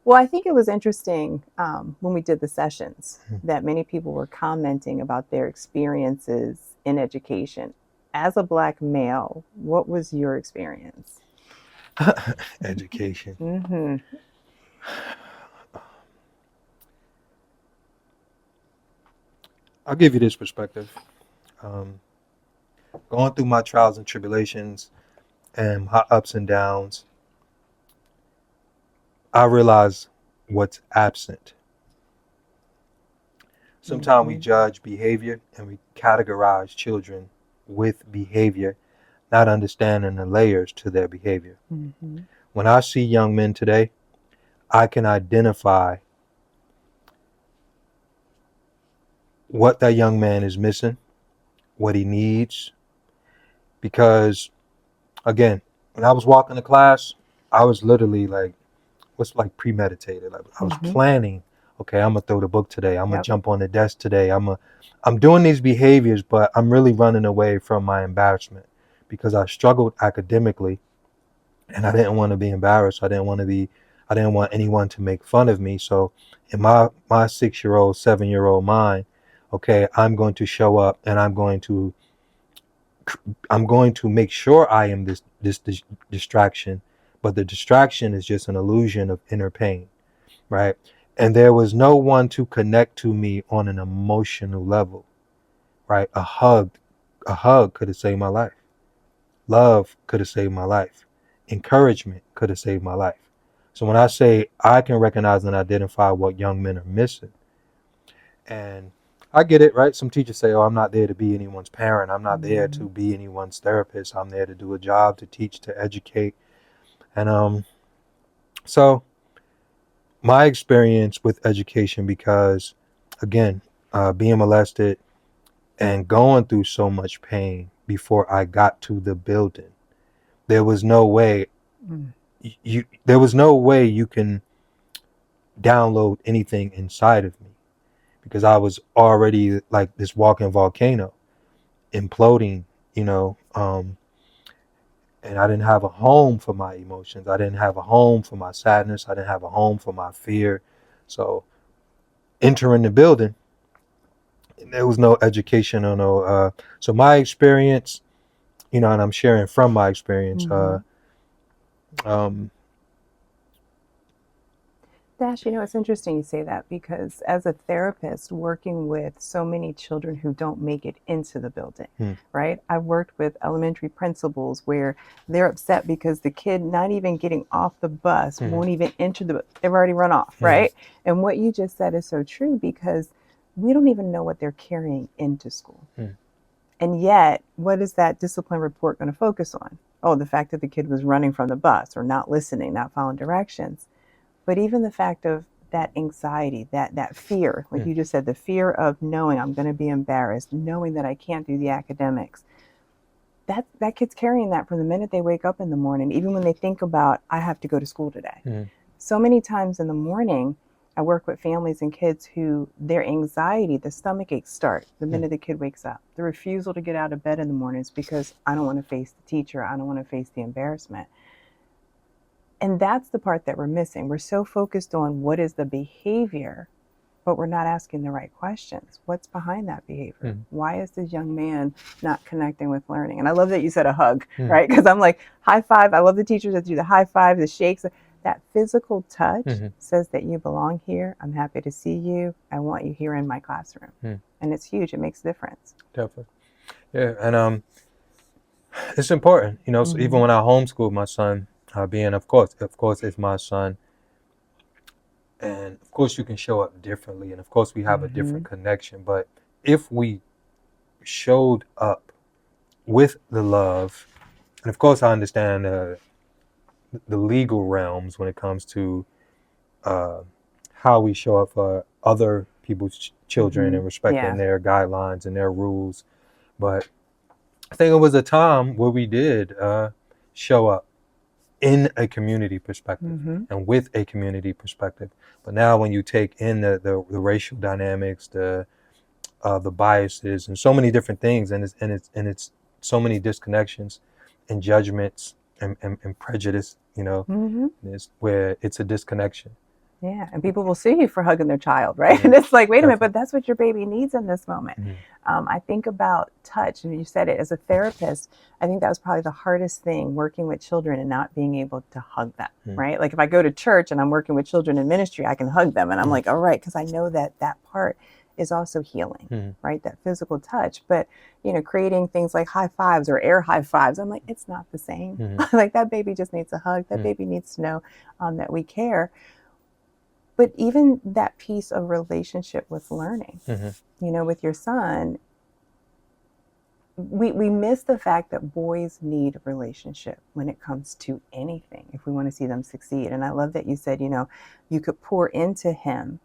Well, I think it was interesting when we did the sessions Mhm. that many people were commenting about their experiences in education. As a Black male, what was your experience? Education. Mm-hmm. I'll give you this perspective. Um, Going through my trials and tribulations and my ups and downs, I realize what's absent. Sometimes we Mm-hmm. judge behavior and we categorize children with behavior, not understanding the layers to their behavior. Mm-hmm. When I see young men today, I can identify what that young man is missing, what he needs, because again, when I was walking to class, I was literally like, what's like premeditated. Like I was Mm-hmm. planning. Okay, I'm gonna throw the book today. I'm gonna Yep. jump on the desk today. I'm doing these behaviors, but I'm really running away from my embarrassment because I struggled academically, and I didn't want to be embarrassed. I didn't want anyone to make fun of me. So in my 6 year old, 7 year old mind, okay, I'm going to show up and I'm going to make sure I am this distraction, but the distraction is just an illusion of inner pain, right? And there was no one to connect to me on an emotional level, right? A hug could have saved my life. Love could have saved my life. Encouragement could have saved my life. So when I say I can recognize and identify what young men are missing, and I get it, right? Some teachers say, "Oh, I'm not there to be anyone's parent. I'm not there Mm-hmm. to be anyone's therapist. I'm there to do a job, to teach, to educate." And so my experience with education, because again, being molested and going through so much pain before I got to the building, there was no way there was no way you can download anything inside of me because I was already like this walking volcano imploding, you know, and I didn't have a home for my emotions. I didn't have a home for my sadness. I didn't have a home for my fear. So entering the building, there was no education or no. So my experience, and I'm sharing from my experience. Mm-hmm. Um, Dash, it's interesting you say that because as a therapist working with so many children who don't make it into the building, hmm, right? I've worked with elementary principals where they're upset because the kid not even getting off the bus hmm, won't even enter they've already run off, hmm, right? And what you just said is so true because we don't even know what they're carrying into school. hmm, And yet, what is that discipline report going to focus on? Oh, the fact that the kid was running from the bus or not listening, not following directions. But even the fact of that anxiety, that fear, like hmm, you just said, the fear of knowing I'm going to be embarrassed, knowing that I can't do the academics, that kid's carrying that from the minute they wake up in the morning, even when they think about I have to go to school today. hmm, So many times in the morning, I work with families and kids who their anxiety, the stomach aches start the hmm, minute the kid wakes up. The refusal to get out of bed in the morning is because I don't want to face the teacher. I don't want to face the embarrassment. And that's the part that we're missing. We're so focused on what is the behavior, but we're not asking the right questions. What's behind that behavior? hmm, Why is this young man not connecting with learning? And I love that you said a hug, hmm, right? Because I'm like, high five. I love the teachers that do the high five, the shakes. That physical touch hmm, says that you belong here. I'm happy to see you. I want you here in my classroom. hmm. And it's huge. It makes a difference. Definitely, yeah, and it's important, So even Mm-hmm. when I homeschooled my son, being of course, it's my son, and of course you can show up differently, and of course we have a Mm-hmm. different connection. But if we showed up with the love, and of course I understand the legal realms when it comes to uh, how we show up for other people's children Mm-hmm. and respecting Yeah. their guidelines and their rules, but I think it was a time where we did show up in a community perspective Mm-hmm. and with a community perspective. But now, when you take in the racial dynamics, the biases, and so many different things, and it's so many disconnections and judgments and prejudice, Mm-hmm. is where it's a disconnection. Yeah, and people will sue you for hugging their child, right? Yeah, And it's like, wait a minute, definitely. but that's what your baby needs in this moment. Mhm. I think about touch, and you said it as a therapist. I think that was probably the hardest thing working with children and not being able to hug them, Mhm. right? Like if I go to church and I'm working with children in ministry, I can hug them, and I'm Mhm. like, all right, because I know that that part is also healing, Mhm. right? That physical touch. But creating things like high fives or air high fives, I'm like, it's not the same. Mhm. Like that baby just needs a hug. That Mhm. baby needs to know that we care. But even that piece of relationship with learning, Mhm. with your son, we miss the fact that boys need relationship when it comes to anything if we want to see them succeed. And I love that you said, you could pour into him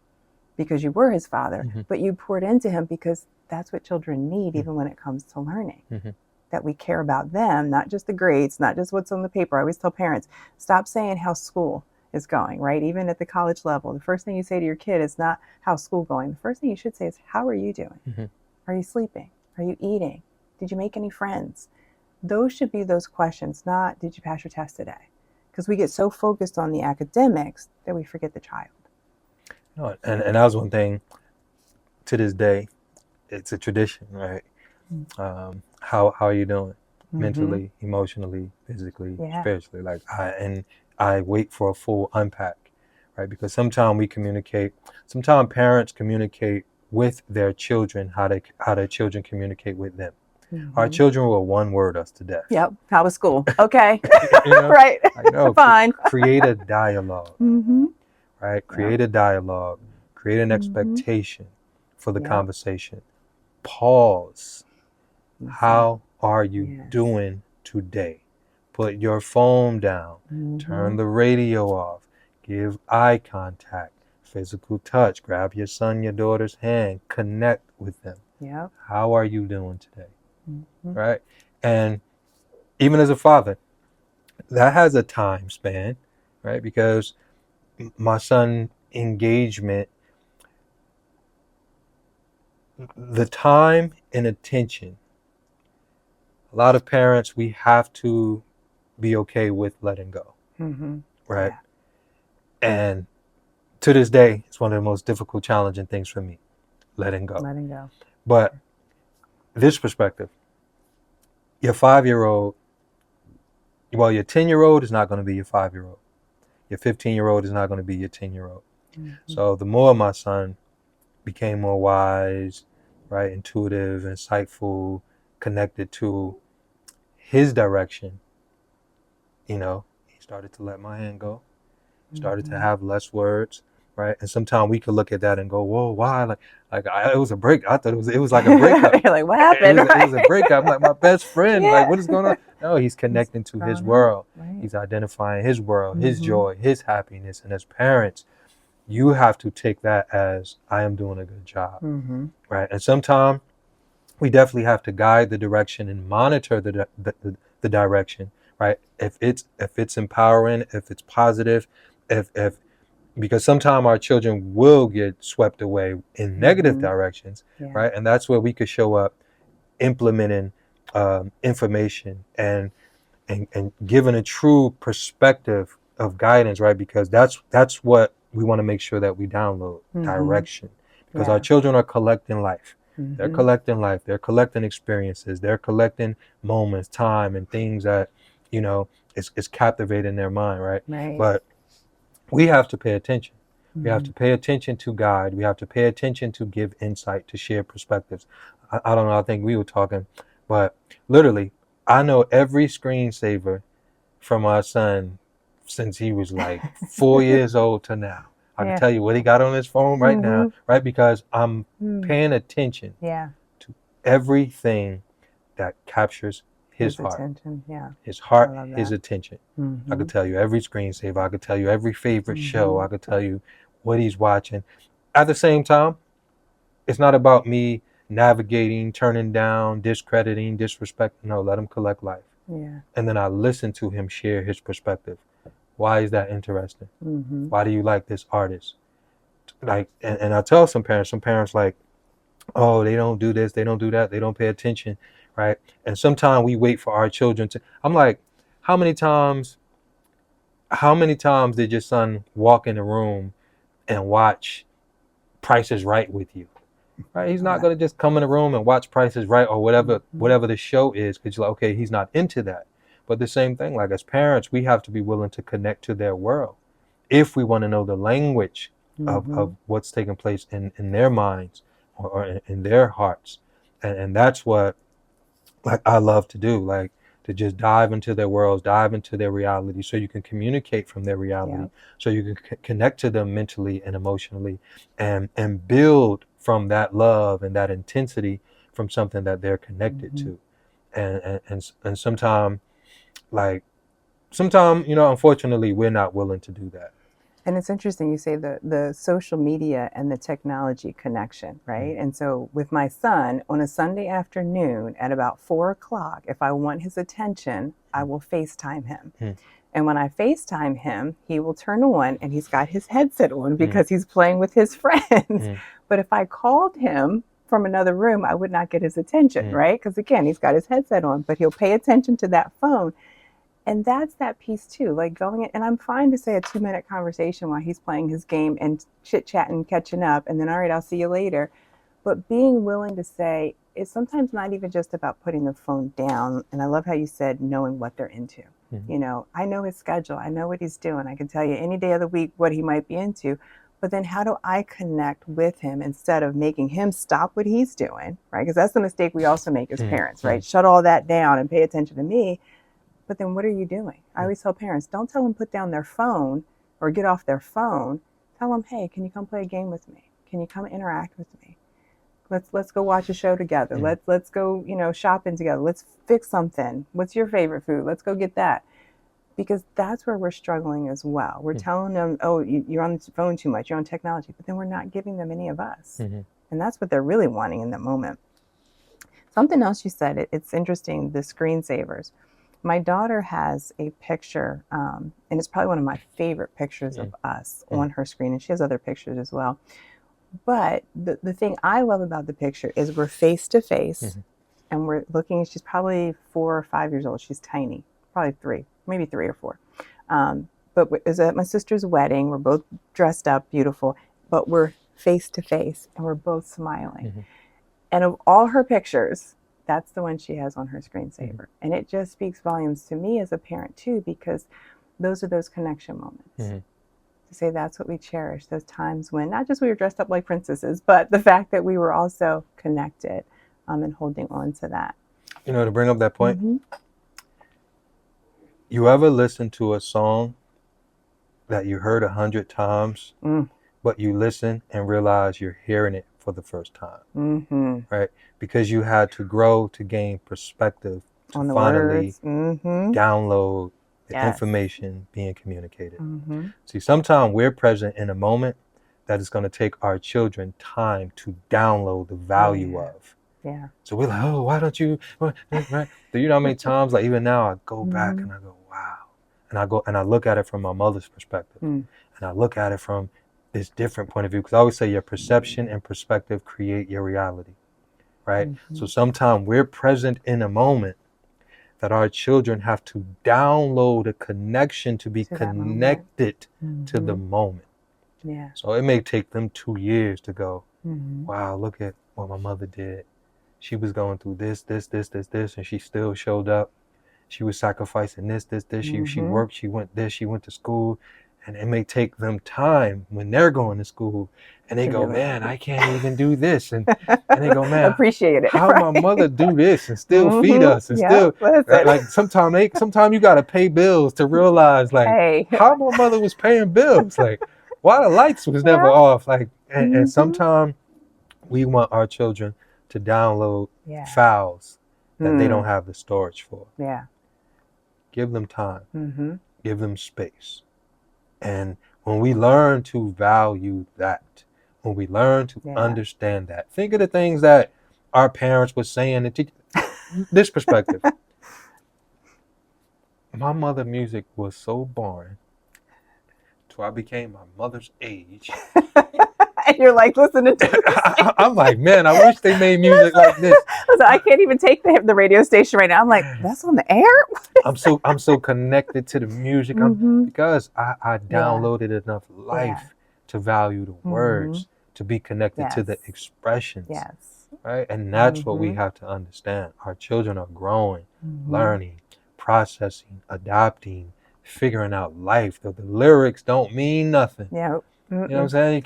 because you were his father, Mhm. but you poured into him because that's what children need, Mhm. even when it comes to learning. Mhm. That we care about them, not just the grades, not just what's on the paper. I always tell parents, stop saying how school is going, right? Even at the college level, the first thing you say to your kid is not how's school going. The first thing you should say is, how are you doing? Mhm. Are you sleeping? Are you eating? Did you make any friends? Those should be those questions, not did you pass your test today? Because we get so focused on the academics that we forget the child. No, and that was one thing to this day. It's a tradition, right? How are you doing? Mm-hmm. Mentally, emotionally, physically, Yeah. spiritually. Like I wait for a full unpack, right? Because sometimes parents communicate with their children how their children communicate with them. Our Mm-hmm. children will one word us to death. Yep. How was school? Okay. You know, Right. like no, Fine. create a dialogue, Mm-hmm. right? Yep. Create a dialogue, create an Mm-hmm. expectation for the Yep. conversation. Pause. Listen. How are you Yes. doing today? Put your phone down, Mm-hmm. turn the radio off, give eye contact, physical touch, grab your son, your daughter's hand, connect with them. Yep. How are you doing today? Mm-hmm. Right? And even as a father, that has a time span, right? Because my son engagement, the time and attention, a lot of parents, we have to be okay with letting go, Mm-hmm. right? Yeah. And to this day, it's one of the most difficult, challenging things for me, letting go. Letting go. But this perspective, your 5-year-old, well, your 10-year-old is not going to be your 5-year-old. Your 15-year-old is not going to be your 10-year-old. Mm-hmm. So the more my son became more wise, right, intuitive, insightful, connected to his direction, he started to let my hand go, started to Mm-hmm. have less words, right? And sometimes we could look at that and go, "Whoa, why?" It was a break. I thought it was like a breakup. You're like, what It happened? was it was a Right? breakup. I'm like, my best friend. Like, Yeah. what is going on? No, he's He's connecting to his grown up. world. Right. He's identifying his world, his Mm-hmm. joy, his happiness. And as parents, you have to take that as I am doing a good job, Mm-hmm. right? And sometimes we definitely have to guide the direction and monitor the direction, right? If it's empowering, if it's positive, if because sometimes our children will get swept away in negative Mm-hmm. directions, Yeah. right? And that's where we could show up implementing information and giving a true perspective of guidance, right? Because that's what we want to make sure that we download Mm-hmm. direction, because our Yeah. children are collecting life. They're Mm-hmm. collecting life. They're collecting experiences. They're collecting moments, time, and things that is captivating their mind, right? Right. But we have to pay attention. We have Mm-hmm. to pay attention to guide. We have to pay attention to give insight, to share perspectives. I don't know. I think we were talking, but literally, I know every screensaver from my son since he was like 4 years old to now. I can Yeah. tell you what he got on his phone right now, Mm-hmm. right? Because I'm Mm. paying attention Yeah. to everything that captures his His heart, attention. Yeah. his I heart, love his that. attention. I Mm-hmm. could tell you every screensaver. I could tell you every favorite show. Mm-hmm. I could tell you what he's watching. At the same time, it's not about me navigating, turning down, discrediting, disrespecting. No, let him collect life. Yeah. And then I listen to him share his perspective. Why is that interesting? Mm-hmm. Why do you like this artist? Like, and I tell some parents like, oh, they don't do this, they don't do that, they don't pay attention, right? And sometimes we wait for our children to. I'm like, how many times? How many times did your son walk in the room, and watch Price is Right with you. Right? He's not going to just come in the room and watch Price is Right or whatever the show is, because you're like, okay, he's not into that. But the same thing, like as parents, we have to be willing to connect to their world if we want to know the language of what's taking place in their minds or in their hearts. And that's what like I love to do, like to just dive into their worlds, dive into their reality, so you can communicate from their reality, so you can connect to them mentally and emotionally, and build from that love and that intensity from something that they're connected to. And sometimes, unfortunately, we're not willing to do that. And it's interesting you say the social media and the technology connection, right? And so with my son, on a Sunday afternoon at about 4:00, if I want his attention, I will FaceTime him. And when I FaceTime him, he will turn on and he's got his headset on because he's playing with his friends. But if I called him from another room, I would not get his attention, right? Because again, he's got his headset on, but he'll pay attention to that phone. And that's that piece too, like going in, and I'm fine to say a 2-minute conversation while he's playing his game and chit-chatting, catching up, and then, all right, I'll see you later. But being willing to say, it's sometimes not even just about putting the phone down. And I love how you said knowing what they're into. You know, I know his schedule. I know what he's doing. I can tell you any day of the week what he might be into. But then how do I connect with him instead of making him stop what he's doing, right? Because that's the mistake we also make as parents, right? Shut all that down and pay attention to me. But then what are you doing? I always tell parents, don't tell them put down their phone or get off their phone. Tell them, hey, can you come play a game with me? Can you come interact with me? Let's go watch a show together. Let's go, shopping together. Let's fix something. What's your favorite food? Let's go get that. Because that's where we're struggling as well. We're telling them, oh, you're on the phone too much. You're on technology. But then we're not giving them any of us. And that's what they're really wanting in that moment. Something else you said, it's interesting, the screensavers. My daughter has a picture, and it's probably one of my favorite pictures of us on her screen, and she has other pictures as well. But the thing I love about the picture is we're face to face, and we're looking. She's probably 4 or 5 years old. She's tiny, probably 3, maybe 3 or 4. But it was at my sister's wedding. We're both dressed up, beautiful, but we're face to face, and we're both smiling. And of all her pictures, that's the one she has on her screensaver. And it just speaks volumes to me as a parent too, because those are those connection moments. To say that's what we cherish, those times when not just we were dressed up like princesses, but the fact that we were also connected and holding on to that. To bring up that point, you ever listen to a song that you heard 100 times, but you listen and realize you're hearing it for the first time, right? Because you had to grow to gain perspective to on the finally words. download the information being communicated. See, sometimes we're present in a moment that is going to take our children time to download the value of. So we're like, oh, why don't you? Right? So you know how many times, like even now, I go back and I go, wow, and I look at it from my mother's perspective, and I look at it from this different point of view, because I always say your perception and perspective create your reality, right? So sometimes we're present in a moment that our children have to download a connection to be connected to the moment. So it may take them 2 years to go, wow, look at what my mother did. She was going through this, and she still showed up. She was sacrificing this. She worked, she went to school. And it may take them time when they're going to school, and they go, man, I can't even do this. And they go, man, appreciate it. How my mother do this and still feed us and still, like sometimes you got to pay bills to realize like how my mother was paying bills. Like why the lights was never off. Like, and sometimes we want our children to download files that they don't have the storage for. Give them time, give them space. And when we learn to value that, when we learn to understand that, think of the things that our parents were saying. This perspective. My mother's music was so boring, so I became my mother's age. And you're like, listen to this. I'm like, man, I wish they made music like this. I can't even take the radio station right now. I'm like, that's on the air? I'm so connected to the music because I downloaded enough life to value the words, to be connected to the expressions. Yes. Right? And that's what we have to understand. Our children are growing, learning, processing, adapting, figuring out life. The lyrics don't mean nothing. Yeah. You know what I'm saying? You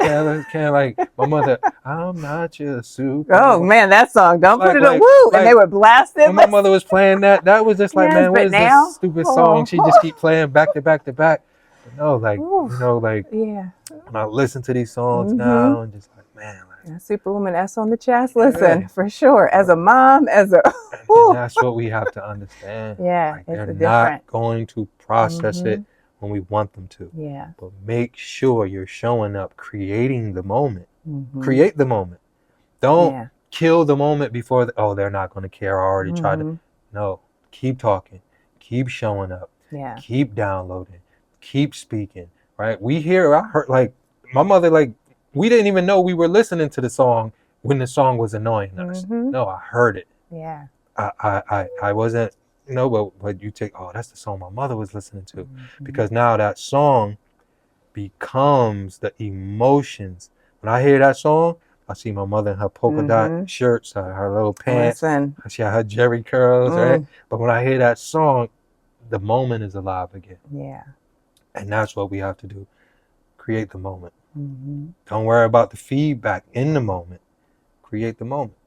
can't like my mother, I'm not your super. Oh man, that song. Don't like, put it up. like, Woo! like, And they would blast it. when my mother was playing that was just like, Yes, man, what but is now, this stupid song? She just keep playing back to back to back. But no, like, you know, like, yeah. when I listen to these songs now and just like, man, like, yeah, Superwoman S on the chest. Listen, for sure. As a mom, as a and that's what we have to understand. yeah, like, it's they're different. not going to process it when we want them to. Yeah. But make sure you're showing up, creating the moment. Create the moment. Don't kill the moment before they're not going to care. I already tried to. No, keep talking, keep showing up, keep downloading, keep speaking. Right? I heard like my mother, like we didn't even know we were listening to the song when the song was annoying us. No, I heard it. Yeah. I wasn't, but you take, that's the song my mother was listening to, because now that song becomes the emotions. When I hear that song, I see my mother in her polka dot shirts, her little pants. Listen. I see her Jerry curls, right? But when I hear that song, the moment is alive again. Yeah. And that's what we have to do. Create the moment. Don't worry about the feedback in the moment. Create the moment.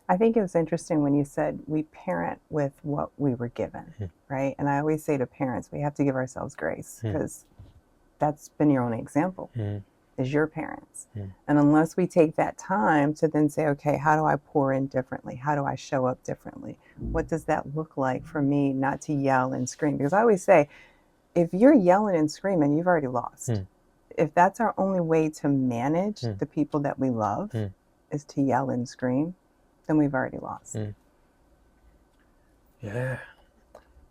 I think it was interesting when you said we parent with what we were given, right? And I always say to parents, we have to give ourselves grace because that's been your only example, is your parents. And unless we take that time to then say, okay, how do I pour in differently? How do I show up differently? What does that look like for me not to yell and scream? Because I always say, if you're yelling and screaming, you've already lost. If that's our only way to manage the people that we love is to yell and scream, then we've already lost. Yeah.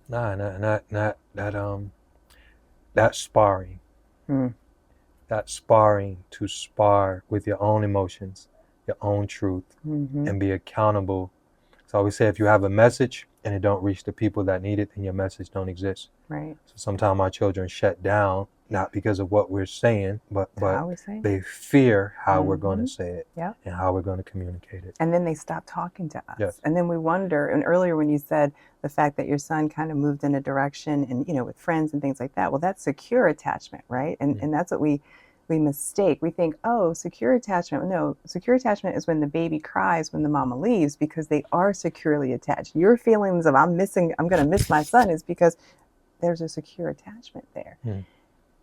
That sparring. That sparring to spar with your own emotions, your own truth, and be accountable. So I always say, if you have a message and it don't reach the people that need it, then your message don't exist. Right. So sometimes our children shut down, not because of what we're saying, but they fear how we're going to say it and how we're going to communicate it. And then they stop talking to us. Yes. And then we wonder, and earlier when you said the fact that your son kind of moved in a direction and, with friends and things like that, well, that's secure attachment, right? And that's what we mistake. We think, oh, secure attachment. No, secure attachment is when the baby cries when the mama leaves because they are securely attached. Your feelings of I'm going to miss my son is because there's a secure attachment there.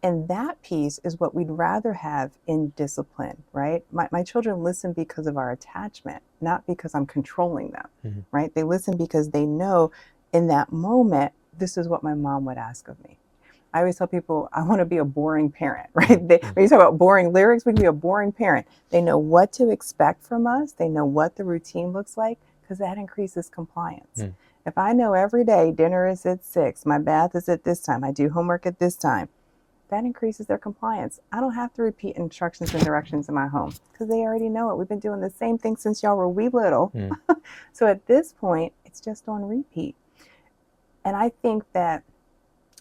And that piece is what we'd rather have in discipline, right? My children listen because of our attachment, not because I'm controlling them, right? They listen because they know in that moment, this is what my mom would ask of me. I always tell people, I want to be a boring parent, right? When you talk about boring lyrics, we can be a boring parent. They know what to expect from us. They know what the routine looks like because that increases compliance. If I know every day dinner is at 6, my bath is at this time, I do homework at this time, that increases their compliance. I don't have to repeat instructions and directions in my home because they already know it. We've been doing the same thing since y'all were wee little. So at this point, it's just on repeat. And I think that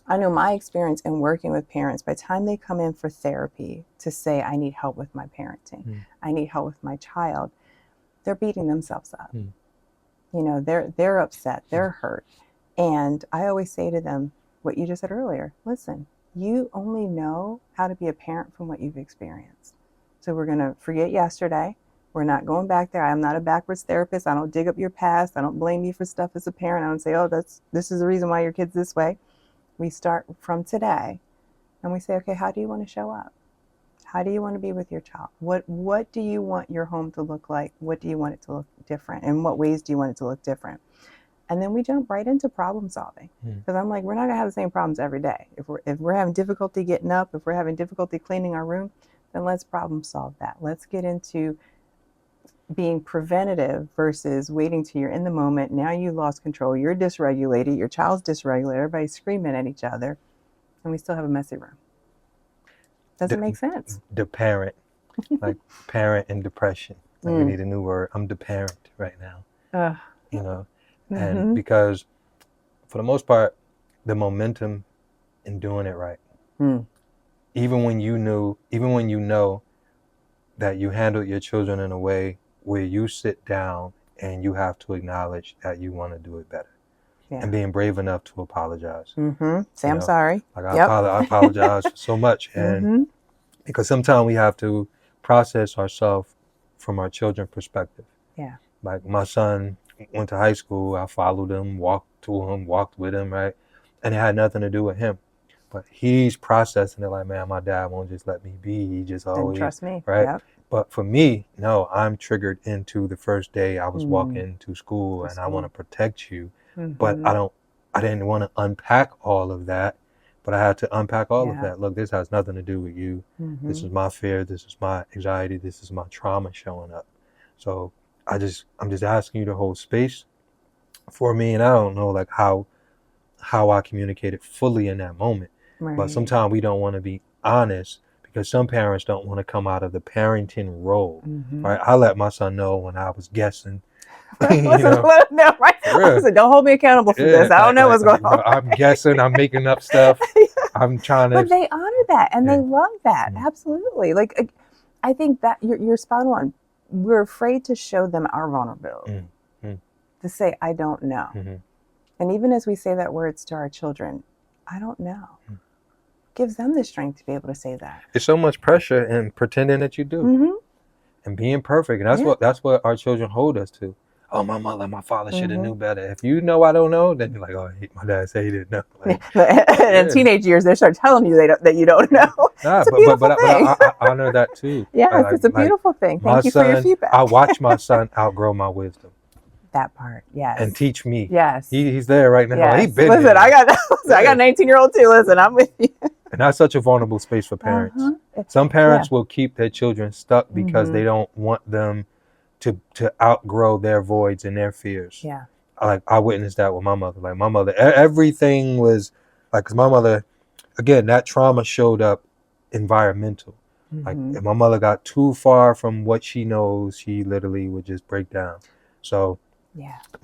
I know my experience in working with parents, by the time they come in for therapy to say, I need help with my parenting, I need help with my child, they're beating themselves up. They're upset, they're hurt. And I always say to them, what you just said earlier, listen, you only know how to be a parent from what you've experienced. So we're going to forget yesterday. We're not going back there. I'm not a backwards therapist. I don't dig up your past. I don't blame you for stuff as a parent. I don't say, oh, this is the reason why your kid's this way. We start from today and we say, okay, how do you want to show up? How do you want to be with your child? What do you want your home to look like? What do you want it to look different? In what ways do you want it to look different? And then we jump right into problem solving. Because I'm like, we're not going to have the same problems every day. If we're having difficulty getting up, if we're having difficulty cleaning our room, then let's problem solve that. Let's get into being preventative versus waiting till you're in the moment. Now you lost control. You're dysregulated. Your child's dysregulated. Everybody's screaming at each other. And we still have a messy room. Doesn't make sense. The parent, like parent in depression. Like we need a new word. I'm the parent right now. And because for the most part, the momentum in doing it right, even when you know that you handled your children in a way where you sit down and you have to acknowledge that you want to do it better. Yeah. And being brave enough to apologize. Say, I'm sorry. Like I apologize for so much. And because sometimes we have to process ourselves from our children's perspective. Yeah. Like my son went to high school, I followed him, walked to him, walked with him, right? And it had nothing to do with him. But he's processing it like, man, my dad won't just let me be. He just always, didn't trust me. Right? Yep. But for me, no, I'm triggered into the first day I was walking to school and I want to protect you. But I didn't want to unpack all of that, but I had to unpack all of that. Look, this has nothing to do with you. This is my fear. This is my anxiety. This is my trauma showing up. So I'm just asking you to hold space for me. And I don't know like how I communicated fully in that moment. Right. But sometimes we don't want to be honest because some parents don't want to come out of the parenting role. Right? I let my son know when I was guessing. No, right? Listen, don't hold me accountable for this. I don't know what's going on. I'm guessing. I'm making up stuff. I'm trying to. But they honor that and they love that. Absolutely. Like, I think that you're spot on. We're afraid to show them our vulnerability. To say, I don't know. And even as we say that words to our children, I don't know. Gives them the strength to be able to say that. It's so much pressure in pretending that you do. And being perfect. And that's what our children hold us to. Oh, my mother, my father should have knew better. If you know I don't know, then you're like, oh, my dad said he didn't know. Like, in teenage years, they start telling you that you don't know. It's a beautiful thing. I honor that too. Yes, it's a beautiful thing. Thank you for your feedback. I watch my son outgrow my wisdom. That part, yes. And teach me. Yes. He's there right now. Yes. He's been Listen, there. I got a 19-year-old too. Listen, I'm with you. And that's such a vulnerable space for parents. Some parents will keep their children stuck because they don't want them to outgrow their voids and their fears. Yeah. I witnessed that with my mother. Like my mother, everything was like, because my mother, again, that trauma showed up environmental. Like if my mother got too far from what she knows, she literally would just break down. So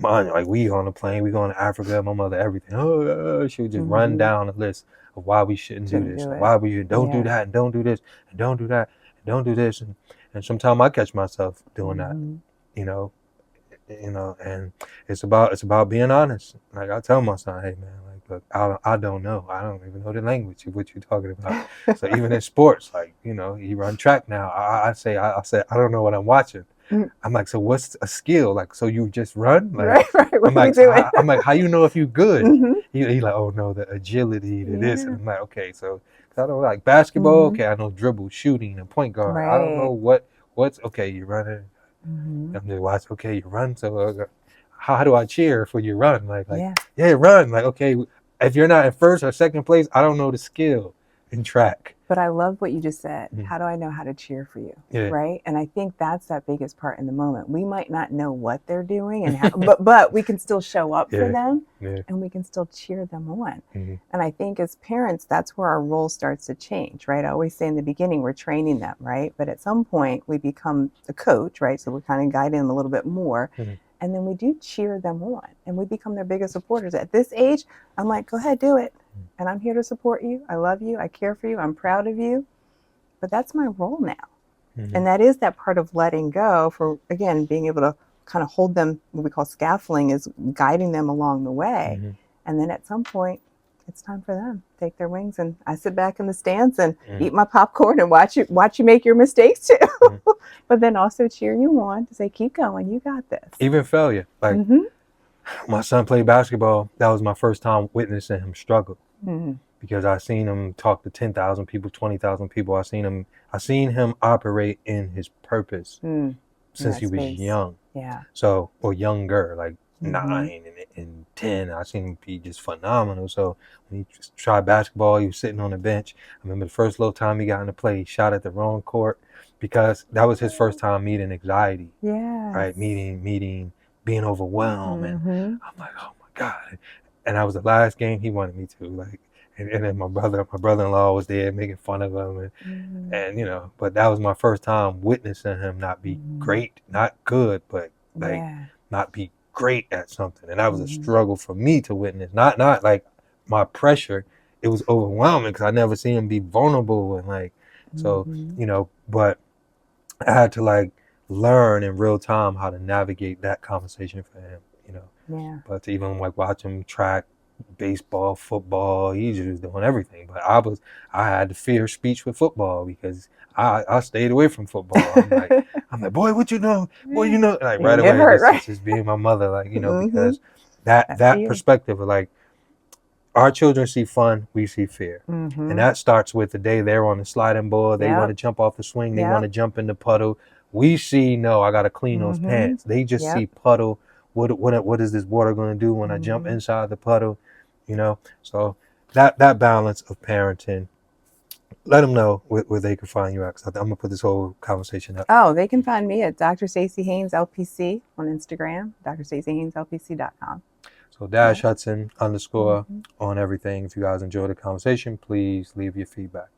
mine, like we on a plane, we going to Africa, my mother, everything. She would just run down a list of why we shouldn't do this, why we don't do that, and don't do this, and don't do that, and don't do this, and sometimes I catch myself doing that, and it's about being honest. Like I tell my son, hey man, like look, I don't know, I don't even know the language of what you're talking about. So even in sports, like he run track now. I say I don't know what I'm watching. I'm like, so what's a skill? Like, so you just run? Like, right. What I'm like, doing? I'm like, how you know if you good? He like, oh no, the agility to this. And I'm like, okay, so I don't like basketball. Okay, I know dribble, shooting, and point guard. Right. I don't know what's okay. You running. I'm just watch. Okay, you run. So how do I cheer for you run? Like run. Like okay, if you're not in first or second place, I don't know the skill in track. But I love what you just said. How do I know how to cheer for you? Right? And I think that's that biggest part in the moment. We might not know what they're doing, and how, but we can still show up for them, and we can still cheer them on. And I think as parents, that's where our role starts to change, right? I always say in the beginning, we're training them, right? But at some point, we become the coach, right? So we're kind of guiding them a little bit more. And then we do cheer them on, and we become their biggest supporters. At this age, I'm like, go ahead, do it. And I'm here to support you. I love you. I care for you. I'm proud of you. But that's my role now. And that is that part of letting go for, again, being able to kind of hold them, what we call scaffolding is guiding them along the way. And then at some point, it's time for them to take their wings. And I sit back in the stands and eat my popcorn and watch you make your mistakes too. But then also cheer you on to say, keep going. You got this. Even failure. Like my son played basketball. That was my first time witnessing him struggle. Because I seen him talk to 10,000 people, 20,000 people. I seen him operate in his purpose since he was young. So, or younger, like 9 and 10. I seen him be just phenomenal. So when he tried basketball, he was sitting on the bench. I remember the first little time he got into play, he shot at the wrong court because that was his first time meeting anxiety. Right? Meeting, being overwhelmed. And I'm like, oh my God. And that was the last game he wanted me to, like, and then my brother-in-law was there making fun of him, and but that was my first time witnessing him not be great, not good, but like not be great at something, and that was a struggle for me to witness. Not like my pressure, it was overwhelming because I never seen him be vulnerable and like, so, Mhm. you know, but I had to like learn in real time how to navigate that conversation for him, you know. Yeah. But to even like watch him track, baseball, football, he's just doing everything. But I had to fear speech with football because I stayed away from football. I'm like, boy, what you know? Boy, you know, like You're right gonna get away, hurt, right? just being my mother, like, you know, Mhm. because that I that fear. perspective of like our children see fun, we see fear. And Mhm. that starts with the day they're on the sliding board, they want Yep. to jump off the swing, they want Yep. to jump in the puddle. We see, no, I got to clean those Mhm. pants. They just Yep. see puddle. What is this water going to do when I jump Mhm. inside the puddle? You know, so that balance of parenting, let them know where they can find you at. 'Cause I'm going to put this whole conversation up. Oh, they can find me at Dr. Stacy Haynes LPC on Instagram, drstaceyhayneslpc.com. So Dash Yep. Hudson _ Mhm. on everything. If you guys enjoyed the conversation, please leave your feedback.